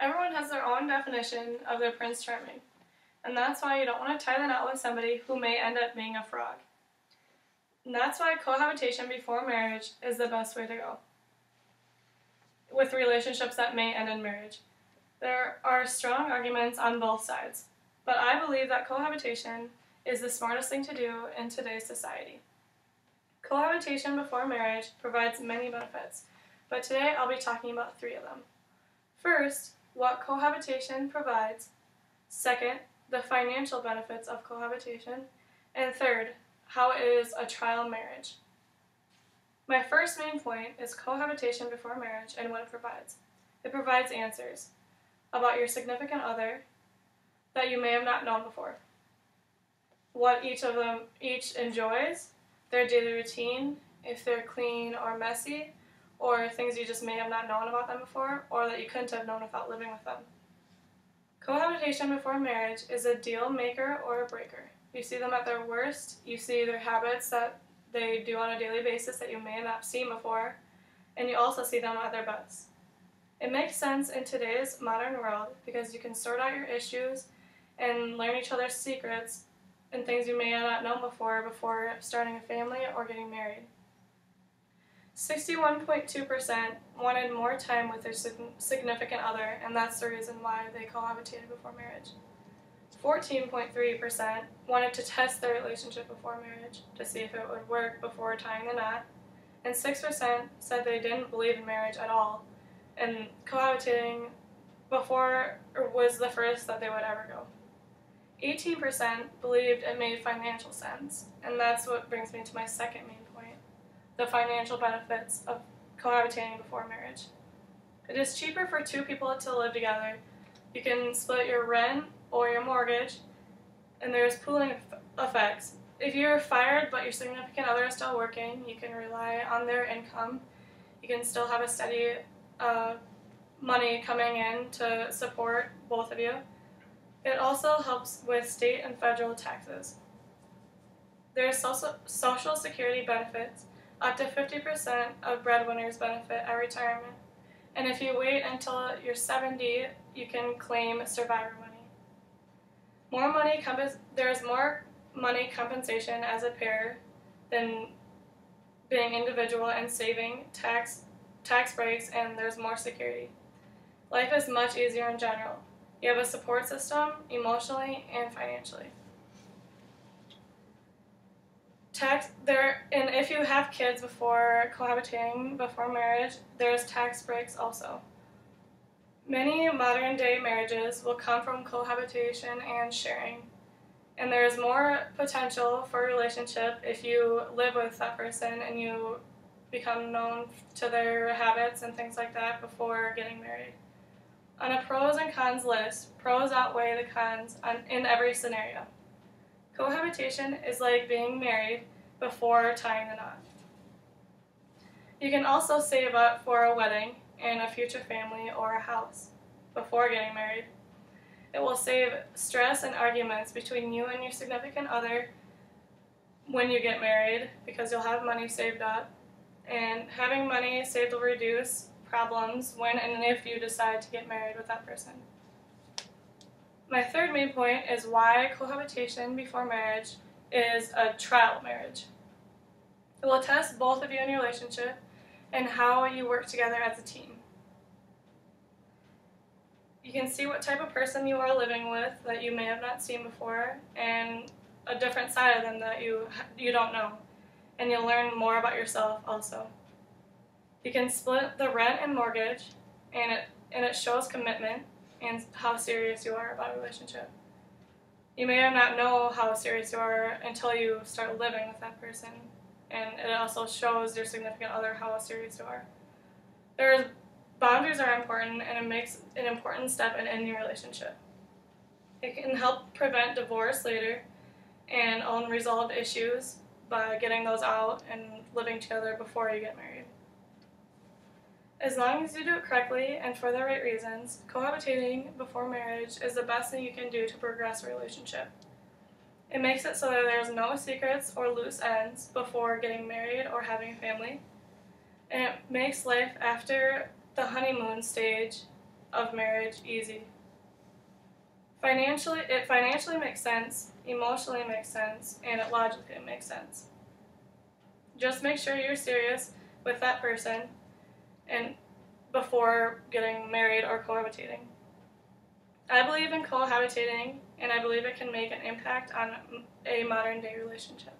Everyone has their own definition of their Prince Charming, and that's why you don't want to tie the knot with somebody who may end up being a frog. And that's why cohabitation before marriage is the best way to go with relationships that may end in marriage. There are strong arguments on both sides, but I believe that cohabitation is the smartest thing to do in today's society. Cohabitation before marriage provides many benefits, but today I'll be talking about 3 of them. First, what cohabitation provides. Second, the financial benefits of cohabitation. And third, how it is a trial marriage. My first main point is cohabitation before marriage and what it provides. It provides answers about your significant other that you may have not known before. What each enjoys, their daily routine, if they're clean or messy, or things you just may have not known about them before, or that you couldn't have known without living with them. Cohabitation before marriage is a deal maker or a breaker. You see them at their worst, you see their habits that they do on a daily basis that you may have not seen before, and you also see them at their best. It makes sense in today's modern world because you can sort out your issues and learn each other's secrets and things you may have not known before starting a family or getting married. 61.2% wanted more time with their significant other, and that's the reason why they cohabitated before marriage. 14.3% wanted to test their relationship before marriage to see if it would work before tying the knot, and 6% said they didn't believe in marriage at all, and cohabitating before was the furthest that they would ever go. 18% believed it made financial sense, and that's what brings me to my second main point, the financial benefits of cohabitating before marriage. It is cheaper for 2 people to live together. You can split your rent or your mortgage, and there's pooling effects. If you're fired but your significant other is still working, you can rely on their income. You can still have a steady money coming in to support both of you. It also helps with state and federal taxes. There's social security benefits. Up to 50% of breadwinners benefit at retirement. And if you wait until you're 70, you can claim survivor money. There's more money compensation as a pair than being individual and saving, tax breaks, and there's more security. Life is much easier in general. You have a support system, emotionally and financially. And if you have kids before cohabitating before marriage, there's tax breaks also. Many modern day marriages will come from cohabitation and sharing, and there's more potential for a relationship if you live with that person and you become known to their habits and things like that before getting married. On a pros and cons list, pros outweigh the cons in every scenario. Cohabitation is like being married before tying the knot. You can also save up for a wedding and a future family or a house before getting married. It will save stress and arguments between you and your significant other when you get married because you'll have money saved up, and having money saved will reduce problems when and if you decide to get married with that person. My third main point is why cohabitation before marriage is a trial marriage. It will test both of you in your relationship and how you work together as a team. You can see what type of person you are living with that you may have not seen before, and a different side of them that you don't know, and you'll learn more about yourself also. You can split the rent and mortgage, and it shows commitment and how serious you are about a relationship. You may not know how serious you are until you start living with that person, and it also shows your significant other how serious you are. Boundaries are important, and it makes an important step in any relationship. It can help prevent divorce later and unresolved issues by getting those out and living together before you get married. As long as you do it correctly and for the right reasons, cohabitating before marriage is the best thing you can do to progress a relationship. It makes it so that there's no secrets or loose ends before getting married or having a family, and it makes life after the honeymoon stage of marriage easy. It financially makes sense, emotionally makes sense, and it logically makes sense. Just make sure you're serious with that person and before getting married or cohabitating. I believe in cohabitating, and I believe it can make an impact on a modern day relationship.